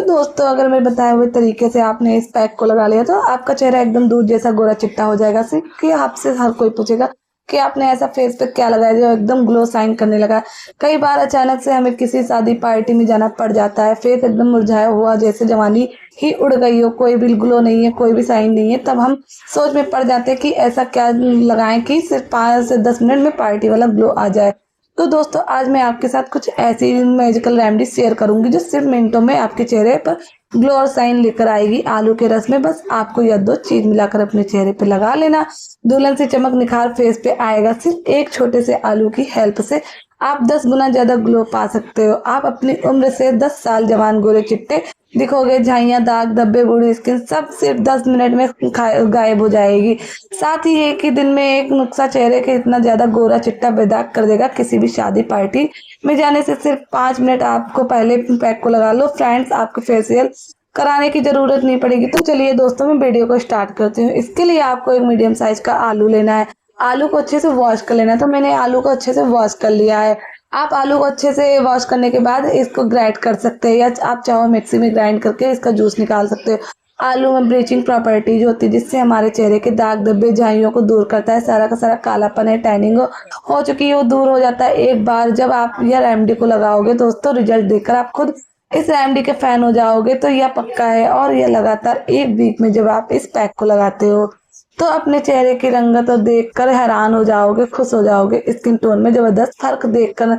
दोस्तों अगर मैं बताए हुए तरीके से आपने इस पैक को लगा लिया तो आपका चेहरा एकदम दूध जैसा गोरा चिट्टा हो जाएगा। सिर्फ कि आपसे हर कोई पूछेगा कि आपने ऐसा फेस पे क्या लगाया जो एकदम ग्लो साइन करने लगा। कई बार अचानक से हमें किसी शादी पार्टी में जाना पड़ जाता है, फेस एकदम मुरझाया हुआ जैसे जवानी ही उड़ गई हो, कोई भी ग्लो नहीं है, कोई भी साइन नहीं है। तब हम सोच में पड़ जाते हैं कि ऐसा क्या लगाएं कि सिर्फ 5 से 10 मिनट में पार्टी वाला ग्लो आ जाए। तो दोस्तों आज मैं आपके साथ कुछ ऐसी मैजिकल रेमेडी शेयर करूंगी जो सिर्फ मिनटों में आपके चेहरे पर ग्लो और साइन लेकर आएगी। आलू के रस में बस आपको यह 2 चीज मिलाकर अपने चेहरे पे लगा लेना, दुल्हन से चमक निखार फेस पे आएगा। सिर्फ एक छोटे से आलू की हेल्प से आप 10 गुना ज्यादा ग्लो पा सकते हो। आप अपनी उम्र से 10 साल जवान गोरे चिट्टे दिखोगे। झाइयाँ, दाग धब्बे, बूढ़ी स्किन सब सिर्फ 10 मिनट में गायब हो जाएगी। साथ ही एक ही दिन में एक नुस्खा चेहरे के इतना ज्यादा गोरा चिट्टा बेदाग कर देगा। किसी भी शादी पार्टी में जाने से सिर्फ 5 मिनट आपको पहले पैक को लगा लो फ्रेंड्स, आपको फेशियल कराने की जरूरत नहीं पड़ेगी। तो चलिए दोस्तों मैं वीडियो को स्टार्ट करती हूँ। इसके लिए आपको एक मीडियम साइज का आलू लेना है। आलू को अच्छे से वॉश कर लेना है। तो मैंने आलू को अच्छे से वॉश कर लिया है। आप आलू को अच्छे से वॉश करने के बाद इसको ग्राइंड कर सकते हैं या आप चाहो मिक्सी में ग्राइंड करके इसका जूस निकाल सकते हो। आलू में ब्लीचिंग प्रॉपर्टीज होती है जिससे हमारे चेहरे के दाग धब्बे झाइयों को दूर करता है। सारा का सारा कालापन है, टैनिंग हो चुकी है, वो दूर हो जाता है। एक बार जब आप यह रेमेडी को लगाओगे दोस्तों, रिजल्ट देखकर आप खुद इस रेमेडी के फैन हो जाओगे। तो यह पक्का है और यह लगातार 1 वीक में जब आप इस पैक को लगाते हो तो अपने चेहरे की रंगत तो देखकर हैरान हो जाओगे, खुश हो जाओगे। स्किन टोन में जबरदस्त फर्क देखकर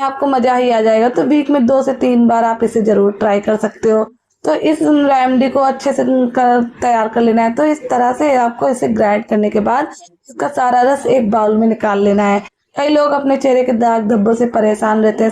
आपको मजा ही आ जाएगा। तो वीक में 2 से 3 बार आप इसे जरूर ट्राई कर सकते हो। तो इस रेमेडी को अच्छे से तैयार कर लेना है। तो इस तरह से आपको इसे ग्राइंड करने के बाद इसका सारा रस एक बाउल में निकाल लेना है। कई लोग अपने चेहरे के दाग धब्बों से परेशान रहते हैं।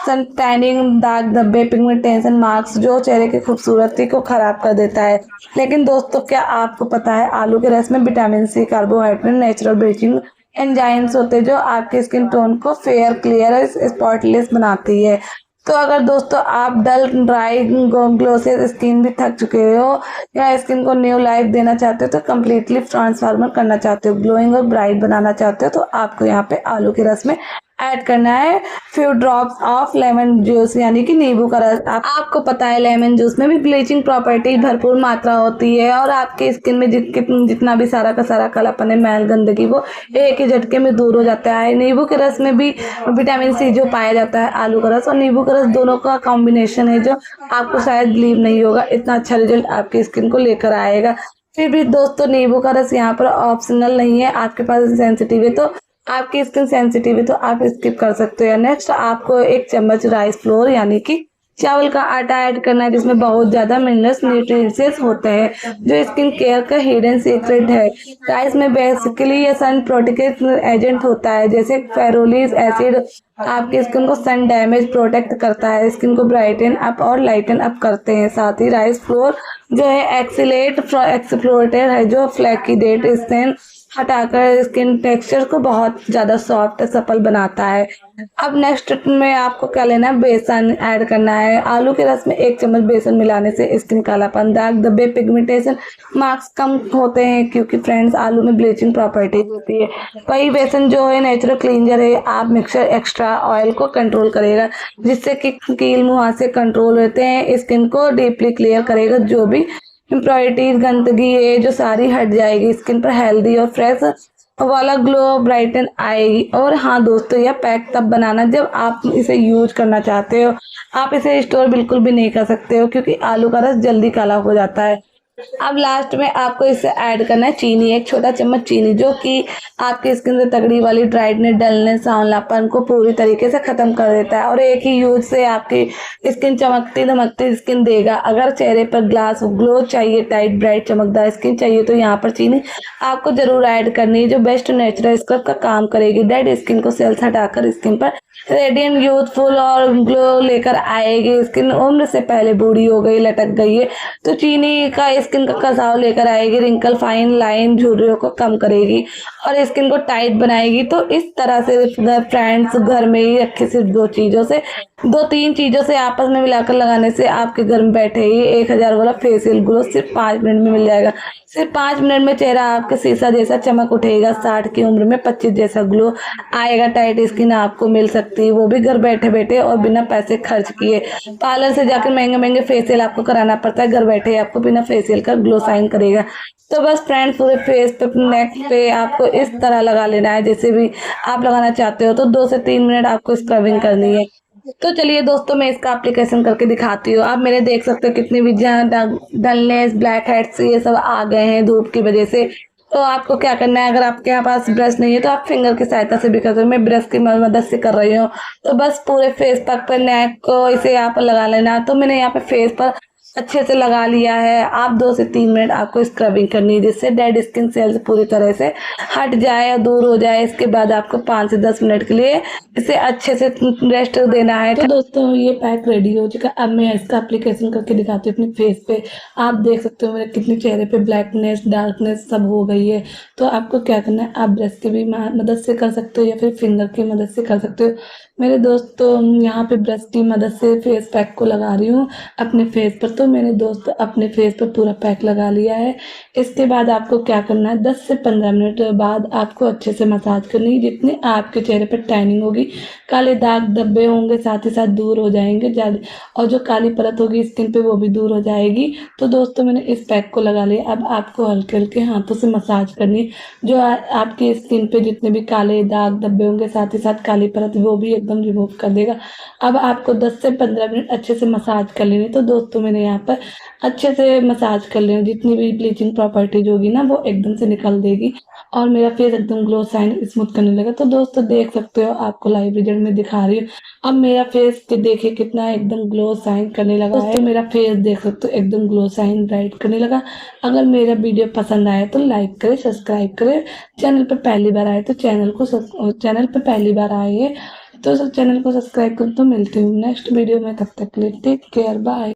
सन टैनिंग, दाग धब्बे, पिगमेंटेशन मार्क्स जो चेहरे की खूबसूरती को खराब कर देता है। लेकिन दोस्तों क्या आपको पता है आलू के रस में vitamin C, carbohydrate, natural bleaching enzymes होते हैं जो आपके स्किन टोन को फेयर, क्लियर, स्पॉटलेस बनाती है। तो अगर दोस्तों आप डल, ड्राई, ग्लोसी स्किन भी थक चुके हो या स्किन को न्यू लाइफ देना चाहते हो, तो कम्प्लीटली ट्रांसफॉर्मर करना चाहते हो, ग्लोइंग और ब्राइट बनाना चाहते हो, तो आपको यहाँ पे आलू के रस में ऐड करना है few drops of lemon juice यानी कि नींबू का रस। आपको पता है लेमन जूस में भी ब्लीचिंग प्रॉपर्टी भरपूर मात्रा होती है और आपकी स्किन में जितना भी सारा का सारा कालापन है, मैल, गंदगी वो एक ही झटके में दूर हो जाता है। नींबू के रस में भी विटामिन सी जो पाया जाता है, आलू का रस और नींबू का रस दोनों का कॉम्बिनेशन है जो आपको शायद बिलीव नहीं होगा, इतना अच्छा रिजल्ट आपकी स्किन को लेकर आएगा। फिर भी दोस्तों नींबू का रस यहाँ पर ऑप्शनल नहीं है। आपके पास सेंसिटिव है तो आपकी स्किन सेंसिटिव है तो आप स्किप कर सकते हो। नेक्स्ट आपको 1 चम्मच राइस फ्लोर यानी कि चावल का आटा ऐड करना है जिसमें बहुत ज्यादा मिनरल्स, न्यूट्रिएंट्स होते हैं जो स्किन केयर का हिडन सीक्रेट है। राइस में बेसिकली ये सन प्रोटेक्टिव एजेंट होता है जैसे फेरोलिक एसिड आपकी स्किन को सन डैमेज प्रोटेक्ट करता है, स्किन को ब्राइटन अप और लाइटन अप करते हैं। साथ ही राइस फ्लोर जो है एक्सप्लोरेटर है जो फ्लैकी डेट स्किन हटाकर स्किन टेक्सचर को बहुत ज्यादा सॉफ्ट सपल बनाता है। अब नेक्स्ट में आपको क्या लेना है, बेसन ऐड करना है। आलू के रस में 1 चम्मच बेसन मिलाने से स्किन कालापन, दाग धब्बे, पिगमेंटेशन मार्क्स कम होते हैं क्योंकि फ्रेंड्स आलू में ब्लीचिंग प्रॉपर्टीज होती है। वही बेसन जो है नेचुरल क्लींजर है। आप मिक्सचर एक्स्ट्रा ऑयल को कंट्रोल करेगा जिससे कि कील मुहासे कंट्रोल होते हैं, स्किन को डीपली क्लियर करेगा, जो भी इम्प्योरिटीज, गंदगी है जो सारी हट जाएगी, स्किन पर हेल्दी और फ्रेश वाला ग्लो ब्राइटन आएगी। और हाँ दोस्तों यह पैक तब बनाना जब आप इसे यूज करना चाहते हो। आप इसे स्टोर बिल्कुल भी नहीं कर सकते हो क्योंकि आलू का रस जल्दी काला हो जाता है। अब लास्ट में आपको इसे ऐड करना है चीनी, 1 छोटा चम्मच चीनी जो कि आपकी स्किन से तगड़ी वाली ड्राइडनेस, डलनेस, सांवलापन को पूरी तरीके से खत्म कर देता है और एक ही यूज से आपकी स्किन चमकती धमकती स्किन देगा। अगर चेहरे पर ग्लास ग्लो चाहिए, टाइट ब्राइट चमकदार स्किन चाहिए तो यहाँ पर चीनी आपको जरूर ऐड करनी है जो बेस्ट नेचुरल स्क्रब का काम करेगी। डेड स्किन को सेल्स हटाकर स्किन पर रेडियंट, यूथफुल और ग्लो लेकर आएगी। स्किन उम्र से पहले बूढ़ी हो गई, लटक गई है तो चीनी का स्किन का कसाव लेकर आएगी, रिंकल, फाइन लाइन, झुर्रियों को कम करेगी और स्किन को टाइट बनाएगी। तो इस तरह से फ्रेंड्स घर में ही रखे सिर्फ 2-3 चीज़ों से आपस में मिलाकर लगाने से आपके घर में बैठे ही 1000 वाला फेशियल ग्लो सिर्फ 5 मिनट में मिल जाएगा। सिर्फ 5 मिनट में चेहरा आपका शीशा जैसा चमक उठेगा। 60 की उम्र में 25 जैसा ग्लो आएगा। टाइट स्किन आपको मिल सकती है, वो भी घर बैठे बैठे और बिना पैसे खर्च किए। पार्लर से जाकर महंगे महंगे फेशियल आपको कराना पड़ता है, घर बैठे आपको बिना फेशियल का ग्लो साइन करेगा। तो बस फ्रेंड्स पूरे फेस पे, नेक पे आपको इस तरह लगा लेना है जैसे भी आप लगाना चाहते हो। तो 2 से 3 मिनट आपको स्क्रबिंग करनी है। तो चलिए दोस्तों, मैं इसका एप्लीकेशन करके दिखाती हूँ। आप मेरे देख सकते हो कितनी भी डलनेस, ब्लैक हेड्स ये सब आ गए हैं धूप की वजह से। तो आपको क्या करना है, अगर आपके यहाँ पास ब्रश नहीं है तो आप फिंगर की सहायता से भी कर सकते हो। मैं ब्रश की मदद से कर रही हूँ। तो बस पूरे फेस पैक पर नेक को इसे यहाँ पर लगा लेना। तो मैंने यहाँ पे फेस पर अच्छे से लगा लिया है। आप 2 से 3 मिनट आपको स्क्रबिंग करनी है जिससे डेड स्किन सेल्स पूरी तरह से हट जाए और दूर हो जाए। इसके बाद आपको 5 से 10 मिनट के लिए इसे अच्छे से रेस्ट देना है। तो दोस्तों ये पैक रेडी हो चुका। अब मैं इसका एप्लीकेशन करके दिखाती हूँ अपने फेस पे। आप देख सकते हो मेरे कितने चेहरे पे ब्लैकनेस, डार्कनेस सब हो गई है। तो आपको क्या करना है, आप ब्रश की भी मदद से कर सकते हो या फिर फिंगर की मदद से कर सकते हो। मेरे दोस्तों यहाँ पे ब्रश की मदद से फेस पैक को लगा रही हूँ अपने फेस पर। तो मैंने दोस्त अपने फेस पर पूरा पैक लगा लिया है। इसके बाद आपको क्या करना है, 10 से 15 मिनट बाद आपको अच्छे से मसाज करनी है। जितने आपके चेहरे पर टैनिंग होगी, काले दाग धब्बे होंगे, साथ ही साथ दूर हो जाएंगे ज़्यादा, और जो काली परत होगी स्किन पे वो भी दूर हो जाएगी। तो दोस्तों मैंने इस पैक को लगा लिया। अब आपको हल्के हल्के हाथों से मसाज करनी है। जो आपकी स्किन पे जितने भी काले दाग धब्बे होंगे, साथ ही साथ काली परत, वो भी एकदम रिमूव कर देगा। अब आपको 10 से 15 मिनट अच्छे से मसाज कर लेनी। तो दोस्तों मैंने यहाँ पर अच्छे से मसाज कर लेना। जितनी भी ब्लीचिंग प्रॉपर्टीज होगी ना वो एकदम से निकल देगी और मेरा फेस एकदम ग्लो साइन स्मूथ करने लगा। तो दोस्तों देख सकते हो, आपको लाइव रिजल्ट में दिखा रही हूँ। अब मेरा फेस के देखिए कितना एकदम ग्लो साइन करने लगा है। मेरा फेस देख सकते हो एकदम ग्लो साइन ब्राइट करने लगा। अगर मेरा वीडियो पसंद आए तो लाइक करें, सब्सक्राइब करें। चैनल पर पहली बार आए तो चैनल पर पहली बार आए तो चैनल को सब्सक्राइब करें। तो मिलती हूँ नेक्स्ट वीडियो में, तब तक के लिए टेक केयर, बाय।